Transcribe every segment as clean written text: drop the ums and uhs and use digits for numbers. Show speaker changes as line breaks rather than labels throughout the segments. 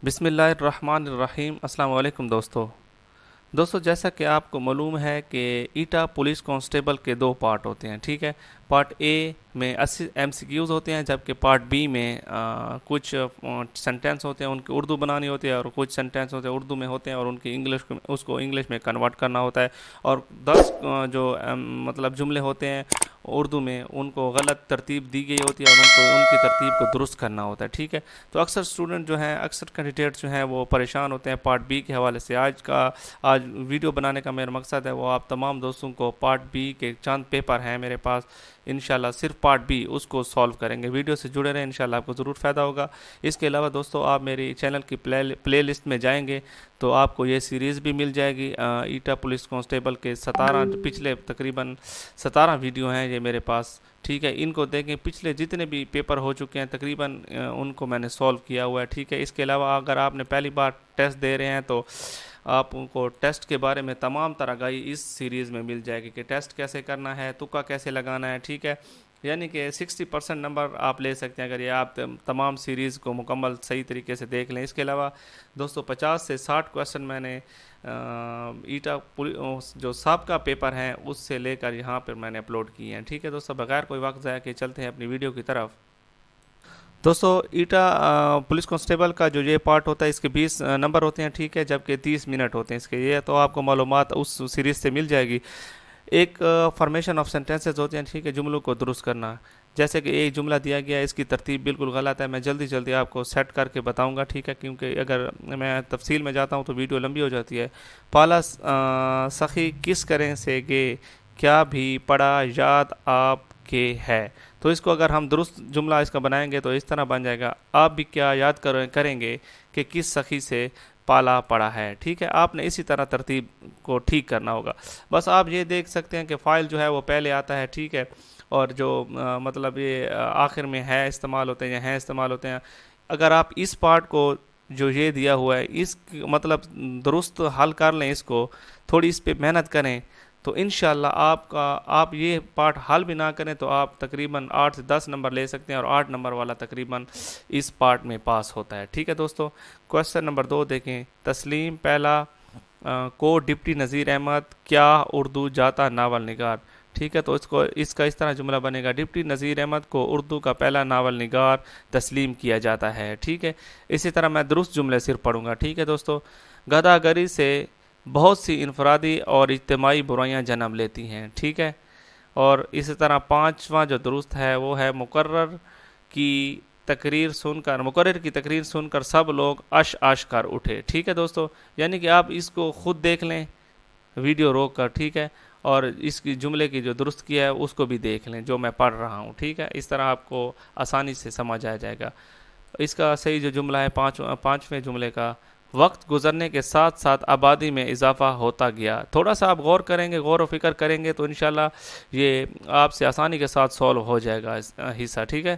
بسم اللہ الرحمن الرحیم۔ السلام علیکم دوستو جیسا کہ آپ کو معلوم ہے کہ ایٹا پولیس کانسٹیبل کے دو پارٹ ہوتے ہیں، ٹھیک ہے۔ پارٹ اے میں 80 MCQs ہوتے ہیں، جبکہ پارٹ بی میں کچھ سینٹینس ہوتے ہیں، ان کی اردو بنانی ہوتی ہے، اور کچھ سینٹینس ہوتے ہیں اردو میں ہوتے ہیں اور ان کی اس کو انگلش میں کنورٹ کرنا ہوتا ہے، اور 10 جو مطلب جملے ہوتے ہیں اردو میں ان کو غلط ترتیب دی گئی ہوتی ہے اور ان کی ترتیب کو درست کرنا ہوتا ہے، ٹھیک ہے۔ تو اکثر اسٹوڈنٹ جو ہیں، اکثر کینڈیڈیٹ جو ہیں وہ پریشان ہوتے ہیں پارٹ بی کے حوالے سے۔ آج ویڈیو بنانے کا میرا مقصد ہے وہ آپ تمام دوستوں کو پارٹ بی کے چند پیپر ہیں میرے پاس، انشاءاللہ صرف پارٹ بی اس کو سالو کریں گے۔ ویڈیو سے جڑے رہیں، انشاءاللہ آپ کو ضرور فائدہ ہوگا۔ اس کے علاوہ دوستو آپ میری چینل کی پلے لسٹ میں جائیں گے تو آپ کو یہ سیریز بھی مل جائے گی، ایٹا پولیس کانسٹیبل کے 17 پچھلے تقریباً 17 ویڈیو ہیں یہ میرے پاس، ٹھیک ہے۔ ان کو دیکھیں، پچھلے جتنے بھی پیپر ہو چکے ہیں تقریباً ان کو میں نے سالو کیا ہوا ہے، ٹھیک ہے۔ اس کے علاوہ اگر آپ نے پہلی بار ٹیسٹ دے رہے ہیں تو آپ کو ٹیسٹ کے بارے میں تمام طرح آگاہی اس سیریز میں مل جائے گی کہ ٹیسٹ کیسے کرنا ہے، تکا کیسے لگانا ہے، ٹھیک ہے۔ یعنی کہ 60% نمبر آپ لے سکتے ہیں اگر یہ آپ تمام سیریز کو مکمل صحیح طریقے سے دیکھ لیں۔ اس کے علاوہ دوستو 50 سے 60 کویسچن میں نے ایٹا جو سابقہ پیپر ہیں اس سے لے کر یہاں پر میں نے اپلوڈ کیے ہیں، ٹھیک ہے دوستو۔ بغیر کوئی وقت ضائع کے چلتے ہیں اپنی ویڈیو کی طرف۔ دوستو ایٹا پولیس کانسٹیبل کا جو یہ پارٹ ہوتا ہے اس کے 20 نمبر ہوتے ہیں، ٹھیک ہے، جبکہ 30 منٹ ہوتے ہیں اس کے۔ یہ تو آپ کو معلومات اس سیریز سے مل جائے گی۔ ایک فارمیشن آف سینٹینسز ہوتے ہیں، ٹھیک ہے، جملوں کو درست کرنا۔ جیسے کہ ایک جملہ دیا گیا ہے، اس کی ترتیب بالکل غلط ہے، میں جلدی آپ کو سیٹ کر کے بتاؤں گا، ٹھیک ہے، کیونکہ اگر میں تفصیل میں جاتا ہوں تو ویڈیو لمبی ہو جاتی ہے۔ پالا سخی کس کریں سے گے، کیا بھی پڑا یاد آپ کے ہے۔ تو اس کو اگر ہم درست جملہ اس کا بنائیں گے تو اس طرح بن جائے گا، آپ بھی کیا یاد کریں گے کہ کس سخی سے پالا پڑا ہے، ٹھیک ہے۔ آپ نے اسی طرح ترتیب کو ٹھیک کرنا ہوگا۔ بس آپ یہ دیکھ سکتے ہیں کہ فائل جو ہے وہ پہلے آتا ہے، ٹھیک ہے، اور جو مطلب یہ آخر میں ہے استعمال ہوتے ہیں یا ہیں استعمال ہوتے ہیں۔ اگر آپ اس پارٹ کو جو یہ دیا ہوا ہے اس مطلب درست حل کر لیں، اس کو تھوڑی اس پہ محنت کریں تو انشاءاللہ آپ یہ پارٹ حل بھی نہ کریں تو آپ تقریباً 8 سے 10 نمبر لے سکتے ہیں، اور 8 نمبر والا تقریباً اس پارٹ میں پاس ہوتا ہے، ٹھیک ہے دوستو۔ کویسچن نمبر 2 دیکھیں، تسلیم پہلا کو ڈپٹی نذیر احمد کیا اردو جاتا ناول نگار، ٹھیک ہے۔ تو اس کا اس طرح جملہ بنے گا، ڈپٹی نذیر احمد کو اردو کا پہلا ناول نگار تسلیم کیا جاتا ہے، ٹھیک ہے۔ اسی طرح میں درست جملے صرف پڑھوں گا، ٹھیک ہے دوستو۔ گدھا گری سے بہت سی انفرادی اور اجتماعی برائیاں جنم لیتی ہیں، ٹھیک ہے۔ اور اسی طرح 5واں جو درست ہے وہ ہے مقرر کی تقریر سن کر سب لوگ اش کر اٹھے، ٹھیک ہے دوستو۔ یعنی کہ آپ اس کو خود دیکھ لیں ویڈیو روک کر، ٹھیک ہے، اور اس کی جملے کی جو درست کیا ہے اس کو بھی دیکھ لیں جو میں پڑھ رہا ہوں، ٹھیک ہے۔ اس طرح آپ کو آسانی سے سمجھ آ جائے گا۔ اس کا صحیح جو جملہ ہے پانچویں جملے کا، وقت گزرنے کے ساتھ ساتھ آبادی میں اضافہ ہوتا گیا۔ تھوڑا سا آپ غور کریں گے، غور و فکر کریں گے تو انشاءاللہ یہ آپ سے آسانی کے ساتھ سولو ہو جائے گا حصہ، ٹھیک ہے۔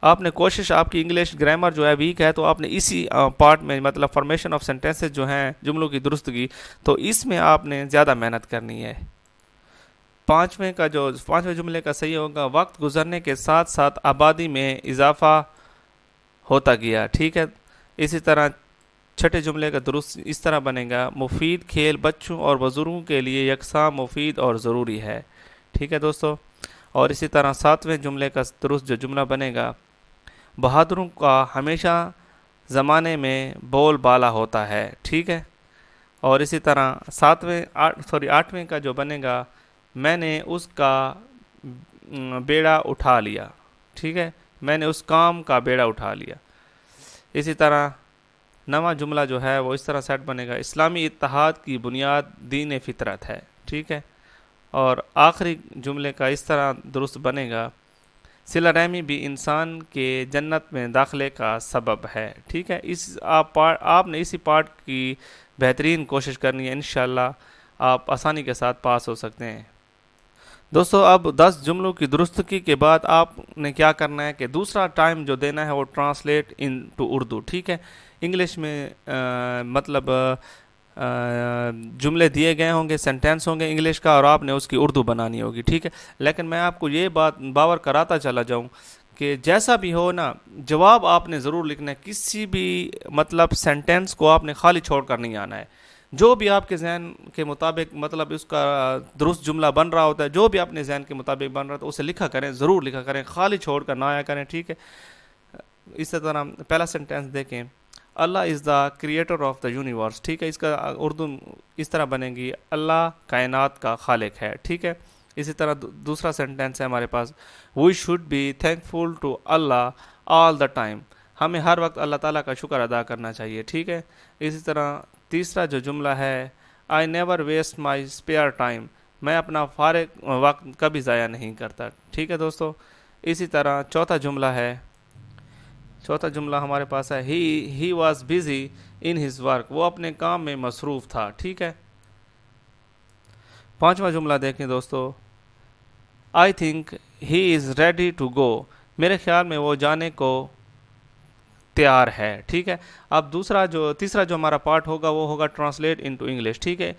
آپ نے کوشش، آپ کی انگلش گرامر جو ہے ویک ہے تو آپ نے اسی پارٹ میں مطلب فارمیشن آف سینٹینسز جو ہیں جملوں کی درستگی، تو اس میں آپ نے زیادہ محنت کرنی ہے۔ پانچویں جملے کا صحیح ہوگا، وقت گزرنے کے ساتھ ساتھ آبادی میں اضافہ ہوتا گیا، ٹھیک ہے۔ اسی طرح چھٹے جملے کا درست اس طرح بنے گا، مفید کھیل بچوں اور بزرگوں کے لیے یکساں مفید اور ضروری ہے، ٹھیک ہے دوستو۔ اور اسی طرح 7ویں جملے کا درست جو جملہ بنے گا، بہادروں کا ہمیشہ زمانے میں بول بالا ہوتا ہے، ٹھیک ہے۔ اور اسی طرح 8ویں کا جو بنے گا، میں نے اس کا بیڑا اٹھا لیا، ٹھیک ہے، میں نے اس کام کا بیڑا اٹھا لیا۔ اسی طرح 9واں جملہ جو ہے وہ اس طرح سیٹ بنے گا، اسلامی اتحاد کی بنیاد دین فطرت ہے، ٹھیک ہے۔ اور آخری جملے کا اس طرح درست بنے گا، صلہ رحمی بھی انسان کے جنت میں داخلے کا سبب ہے، ٹھیک ہے۔ آپ نے اسی پارٹ کی بہترین کوشش کرنی ہے، انشاءاللہ آپ آسانی کے ساتھ پاس ہو سکتے ہیں۔ دوستو اب 10 جملوں کی درستگی کے بعد آپ نے کیا کرنا ہے کہ دوسرا ٹائم جو دینا ہے وہ ٹرانسلیٹ انٹو اردو، ٹھیک ہے۔ انگلش میں مطلب جملے دیے گئے ہوں گے، سینٹینس ہوں گے انگلش کا، اور آپ نے اس کی اردو بنانی ہوگی، ٹھیک ہے۔ لیکن میں آپ کو یہ بات باور کراتا چلا جاؤں کہ جیسا بھی ہو نا جواب آپ نے ضرور لکھنا ہے، کسی بھی مطلب سینٹینس کو آپ نے خالی چھوڑ کر نہیں آنا ہے، جو بھی آپ کے ذہن کے مطابق مطلب اس کا درست جملہ بن رہا ہوتا ہے، جو بھی اپنے ذہن کے مطابق بن رہا ہے تو اسے لکھا کریں، ضرور لکھا کریں، خالی چھوڑ کر نہ آیا کریں، ٹھیک ہے۔ اس طرح پہلا سینٹینس دیکھیں، Allah is the creator of the universe, ٹھیک ہے، اس کا اردو اس طرح بنے گی، اللہ کائنات کا خالق ہے، ٹھیک ہے۔ اسی طرح دوسرا سینٹینس ہے ہمارے پاس، we should be thankful to Allah all the time, ہمیں ہر وقت اللہ تعالیٰ کا شکر ادا کرنا چاہیے، ٹھیک ہے۔ اسی طرح تیسرا جو جملہ ہے، I never waste my spare time, میں اپنا فارغ وقت کبھی ضائع نہیں کرتا، ٹھیک ہے دوستو۔ اسی طرح چوتھا جملہ ہمارے پاس ہے، he was busy in his work, وہ اپنے کام میں مصروف تھا، ٹھیک ہے۔ پانچواں جملہ دیکھیں دوستو، I think he is ready to go, میرے خیال میں وہ جانے کو تیار ہے، ٹھیک ہے۔ اب تیسرا جو ہمارا پارٹ ہوگا وہ ہوگا ٹرانسلیٹ انٹو انگلش، ٹھیک ہے۔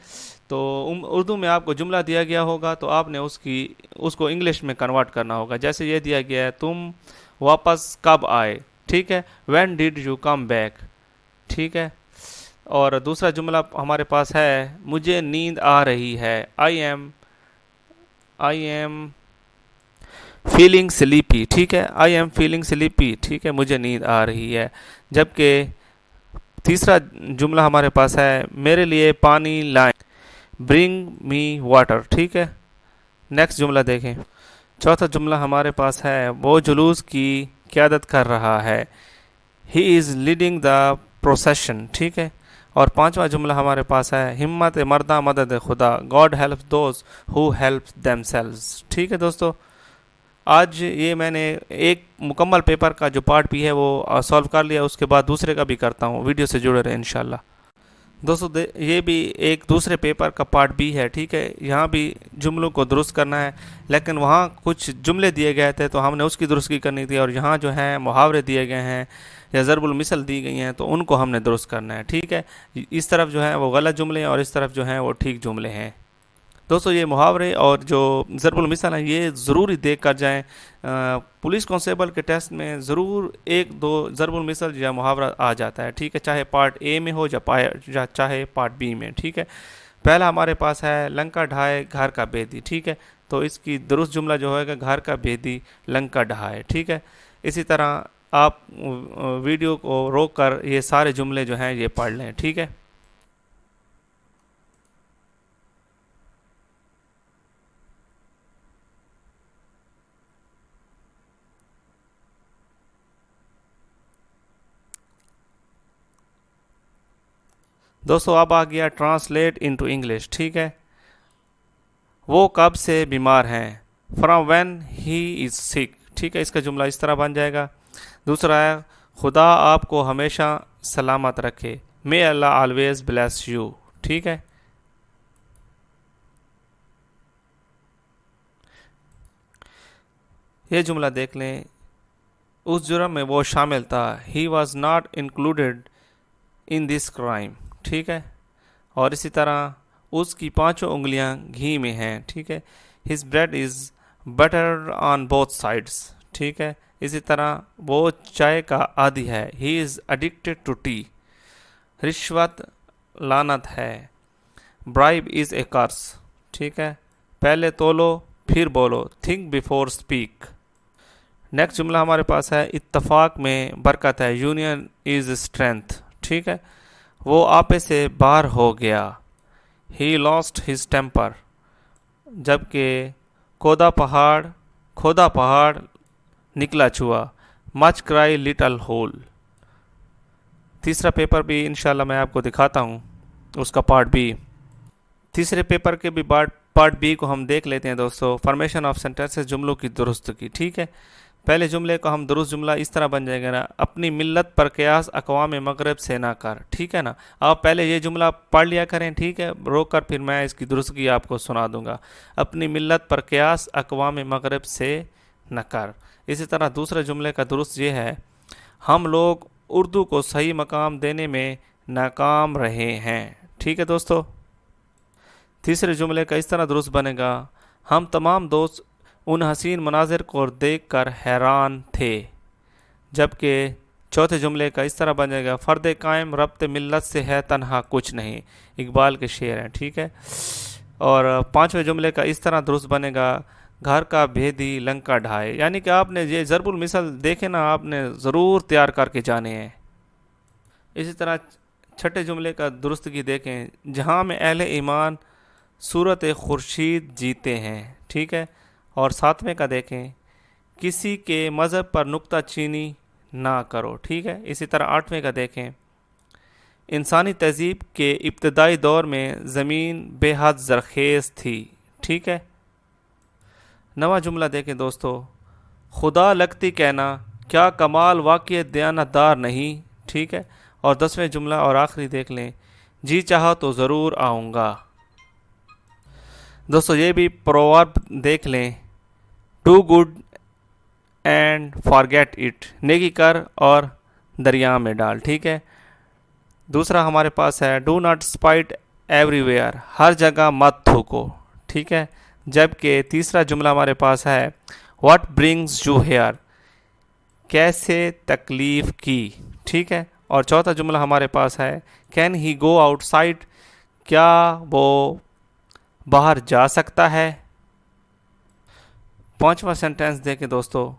تو اردو میں آپ کو جملہ دیا گیا ہوگا تو آپ نے اس کو انگلش میں کنورٹ کرنا ہوگا، جیسے یہ دیا گیا ہے، تم واپس کب آئے، ٹھیک ہے، when did you come back, ٹھیک ہے۔ اور دوسرا جملہ ہمارے پاس ہے، مجھے نیند آ رہی ہے، آئی ایم فیلنگ سلیپی، ٹھیک ہے، آئی ایم فیلنگ سلیپی، ٹھیک ہے، مجھے نیند آ رہی ہے۔ جبکہ تیسرا جملہ ہمارے پاس ہے، میرے لیے پانی لائیں، برنگ می واٹر، ٹھیک ہے۔ نیکسٹ جملہ دیکھیں، چوتھا جملہ ہمارے پاس ہے، وہ جلوس کی قیادت کر رہا ہے، he is leading the procession, ٹھیک ہے۔ اور پانچواں جملہ ہمارے پاس ہے، ہمت مردہ مدد خدا، God help those who help them selves, ٹھیک ہے دوستو۔ آج یہ میں نے ایک مکمل پیپر کا جو پارٹ بھی ہے وہ سالو کر لیا، اس کے بعد دوسرے کا بھی کرتا ہوں، ویڈیو سے جڑے رہے انشاءاللہ دوستو۔ یہ بھی ایک دوسرے پیپر کا پارٹ بھی ہے، ٹھیک ہے، یہاں بھی جملوں کو درست کرنا ہے، لیکن وہاں کچھ جملے دیے گئے تھے تو ہم نے اس کی درستگی کرنی تھی، اور یہاں جو ہیں محاورے دیے گئے ہیں یا ضرب المثل دی گئی ہیں تو ان کو ہم نے درست کرنا ہے، ٹھیک ہے۔ اس طرف جو ہیں وہ غلط جملے ہیں اور اس طرف جو ہیں وہ ٹھیک جملے ہیں دوستو۔ یہ محاورے اور جو ضرب المثل ہیں یہ ضروری دیکھ کر جائیں، پولیس کانسٹیبل کے ٹیسٹ میں ضرور ایک دو ضرب المثل یا محاورہ آ جاتا ہے، ٹھیک ہے، چاہے پارٹ اے میں ہو یا چاہے پارٹ بی میں، ٹھیک ہے۔ پہلا ہمارے پاس ہے، لنکا ڈھائے گھر کا بیدی، ٹھیک ہے، تو اس کی درست جملہ جو ہوگا، گھر کا بیدی لنکا ڈھائے، ٹھیک ہے۔ اسی طرح آپ ویڈیو کو روک کر یہ سارے جملے جو ہیں یہ پڑھ لیں، ٹھیک ہے۔ دوستو اب آ گیا ٹرانسلیٹ انٹو انگلش، ٹھیک ہے۔ وہ کب سے بیمار ہیں، فرام وین ہی از سک، ٹھیک ہے، اس کا جملہ اس طرح بن جائے گا۔ دوسرا ہے، خدا آپ کو ہمیشہ سلامت رکھے، مے اللہ آلویز بلیس یو، ٹھیک ہے۔ یہ جملہ دیکھ لیں، اس جرم میں وہ شامل تھا، he was not included in this crime, ٹھیک ہے۔ اور اسی طرح اس کی پانچوں انگلیاں گھی میں ہیں، ٹھیک ہے، his bread is butter on both sides, ٹھیک ہے۔ اسی طرح وہ چائے کا عادی ہے، he is addicted to tea, رشوت لعنت ہے، برائب از اے کرس، ٹھیک ہے، پہلے تولو پھر بولو، تھنک بیفور اسپیک۔ نیکسٹ جملہ ہمارے پاس ہے، اتفاق میں برکت ہے، یونین از اسٹرینتھ، ٹھیک ہے، وہ آپے سے باہر ہو گیا، ہی لاسٹ ہز ٹیمپر، جبکہ کھودا پہاڑ نکلا چوہا، مچ کرائی لٹل ہول۔ تیسرا پیپر بھی انشاءاللہ میں آپ کو دکھاتا ہوں، اس کا پارٹ بی۔ تیسرے پیپر کے بھی پارٹ بی کو ہم دیکھ لیتے ہیں دوستو، فارمیشن آف سینٹینسز، جملوں کی درستگی، ٹھیک ہے۔ پہلے جملے کو ہم درست جملہ اس طرح بن جائے گا نا، اپنی ملت پر قیاس اقوام مغرب سے نہ کر، ٹھیک ہے نا۔ آپ پہلے یہ جملہ پڑھ لیا کریں، ٹھیک ہے، روک کر پھر میں اس کی درستگی آپ کو سنا دوں گا، اپنی ملت پر قیاس اقوام مغرب سے نہ کر۔ اسی طرح دوسرے جملے کا درست یہ ہے، ہم لوگ اردو کو صحیح مقام دینے میں ناکام رہے ہیں، ٹھیک ہے دوستو۔ تیسرے جملے کا اس طرح درست بنے گا، ہم تمام دوست ان حسین مناظر کو دیکھ کر حیران تھے. جبکہ چوتھے جملے کا اس طرح بنے گا فرد قائم ربط ملت سے ہے تنہا کچھ نہیں. اقبال کے شعر ہیں. ٹھیک ہے. اور پانچویں جملے کا اس طرح درست بنے گا گھر کا بھیدی لنکا ڈھائے. یعنی کہ آپ نے یہ ضرب المثل دیکھے نا, آپ نے ضرور تیار کر کے جانے ہیں. اسی طرح چھٹے جملے کا درستگی دیکھیں, جہاں میں اہل ایمان صورت خورشید جیتے ہیں. ٹھیک ہے. اور ساتویں کا دیکھیں, کسی کے مذہب پر نکتہ چینی نہ کرو. ٹھیک ہے. اسی طرح آٹھویں کا دیکھیں, انسانی تہذیب کے ابتدائی دور میں زمین بے حد زرخیز تھی. ٹھیک ہے. نواں جملہ دیکھیں دوستو, خدا لگتی کہنا کیا کمال واقع دیانتدار نہیں. ٹھیک ہے. اور 10ویں جملہ اور آخری دیکھ لیں, جی چاہا تو ضرور آؤں گا. دوستو یہ بھی پروورب دیکھ لیں, do good and forget it, نیکی کر اور دریا میں ڈال. ٹھیک ہے. دوسرا ہمارے پاس ہے do not spit everywhere, ہر جگہ مت تھوکو. ٹھیک ہے. جبکہ تیسرا جملہ ہمارے پاس ہے واٹ برنگز یو ہیئر, کیسے تکلیف کی. ٹھیک ہے. اور چوتھا جملہ ہمارے پاس ہے can he go out side, کیا وہ باہر جا سکتا ہے. پانچواں سینٹینس دیکھیں دوستو,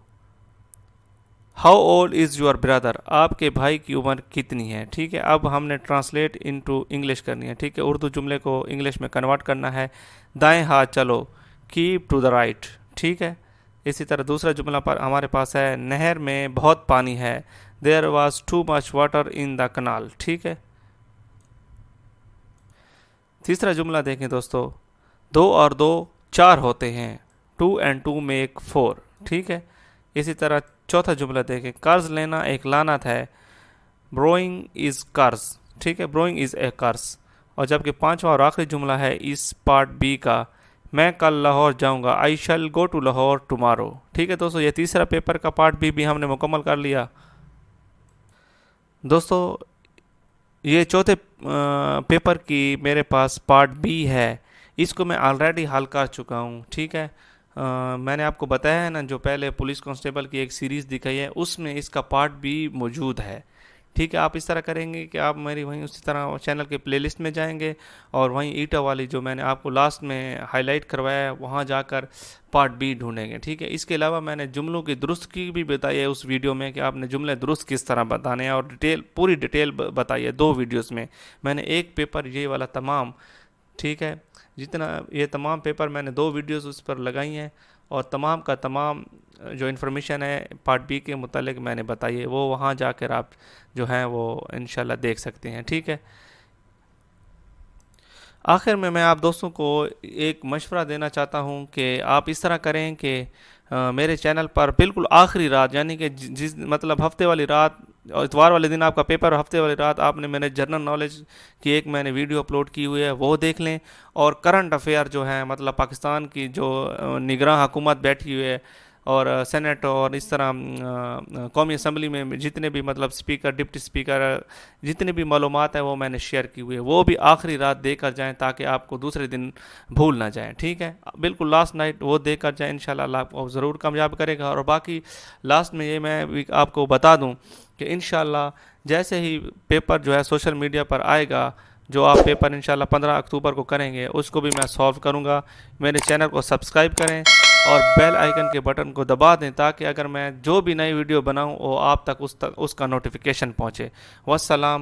how old is your brother, آپ کے بھائی کی عمر کتنی ہے. ٹھیک ہے. اب ہم نے ٹرانسلیٹ انٹو انگلش کرنی ہے. ٹھیک ہے. اردو جملے کو انگلش میں کنورٹ کرنا ہے, دائیں ہاتھ چلو, کیپ ٹو دا رائٹ. ٹھیک ہے. اسی طرح دوسرا جملہ پر ہمارے پاس ہے نہر میں بہت پانی ہے, there was too much water in the canal. ٹھیک ہے. تیسرا جملہ دیکھیں دوستو, 2 اور 2 4 ہوتے ہیں, 2 and 2 make 4. ٹھیک ہے. اسی طرح چوتھا جملہ دیکھیں, قرض لینا ایک لعنت ہے, borrowing is قرض. ٹھیک ہے. borrowing is a curse. اور جبکہ پانچواں اور آخری جملہ ہے اس پارٹ بی کا, میں کل لاہور جاؤں گا, I shall go to Lahore tomorrow. ٹھیک ہے دوستو, یہ تیسرا پیپر کا پارٹ بی بھی ہم نے مکمل کر لیا. دوستو یہ چوتھے پیپر کی میرے پاس پارٹ بی ہے, اس کو میں آلریڈی حل کر چکا ہوں. ٹھیک ہے. میں نے آپ کو بتایا ہے نا, جو پہلے پولیس کانسٹیبل کی ایک سیریز دکھائی ہے اس میں اس کا پارٹ بھی موجود ہے. ٹھیک ہے. آپ اس طرح کریں گے کہ آپ میری وہیں اسی طرح چینل کے پلے لسٹ میں جائیں گے اور وہیں ایٹا والی جو میں نے آپ کو لاسٹ میں ہائی لائٹ کروایا ہے وہاں جا کر پارٹ بی ڈھونڈیں گے. ٹھیک ہے. اس کے علاوہ میں نے جملوں کی درست کی بھی بتائی ہے اس ویڈیو میں کہ آپ نے جملے درست کس طرح بتانے ہیں, اور پوری ڈیٹیل بتائی ہے 2 ویڈیوز میں. میں نے ایک پیپر یہ والا تمام, ٹھیک ہے, جتنا یہ تمام پیپر میں نے 2 ویڈیوز اس پر لگائی ہیں, اور تمام کا تمام جو انفارمیشن ہے پارٹ بی کے متعلق میں نے بتائی ہے, وہ وہاں جا کر آپ جو ہیں وہ انشاءاللہ دیکھ سکتے ہیں. ٹھیک ہے. آخر میں آپ دوستوں کو ایک مشورہ دینا چاہتا ہوں کہ آپ اس طرح کریں کہ میرے چینل پر بالکل آخری رات, یعنی کہ جس مطلب ہفتے والی رات, اتوار والے دن آپ کا پیپر, ہفتے والی رات آپ نے میں نے جنرل نالج کی ایک میں نے ویڈیو اپلوڈ کی ہوئی ہے وہ دیکھ لیں, اور کرنٹ افیئر جو ہیں مطلب پاکستان کی جو نگراں حکومت بیٹھی ہوئی ہے اور سینٹ اور اس طرح قومی اسمبلی میں جتنے بھی مطلب اسپیکر, ڈپٹی اسپیکر, جتنی بھی معلومات ہیں وہ میں نے شیئر کی ہوئی ہے, وہ بھی آخری رات دے کر جائیں تاکہ آپ کو دوسرے دن بھول نہ جائیں. ٹھیک ہے. بالکل لاسٹ نائٹ وہ دے کر جائیں, انشاءاللہ اللہ آپ کو ضرور کامیاب کرے گا. اور باقی لاسٹ میں یہ میں بھی آپ کو بتا دوں کہ انشاءاللہ جیسے ہی پیپر جو ہے سوشل میڈیا پر آئے گا, جو آپ پیپر انشاءاللہ 15 اکتوبر کو کریں گے اس کو بھی میں سالو کروں گا. میرے چینل کو سبسکرائب کریں اور بیل آئیکن کے بٹن کو دبا دیں تاکہ اگر میں جو بھی نئی ویڈیو بناؤں وہ آپ تک اس کا نوٹیفیکیشن پہنچے. والسلام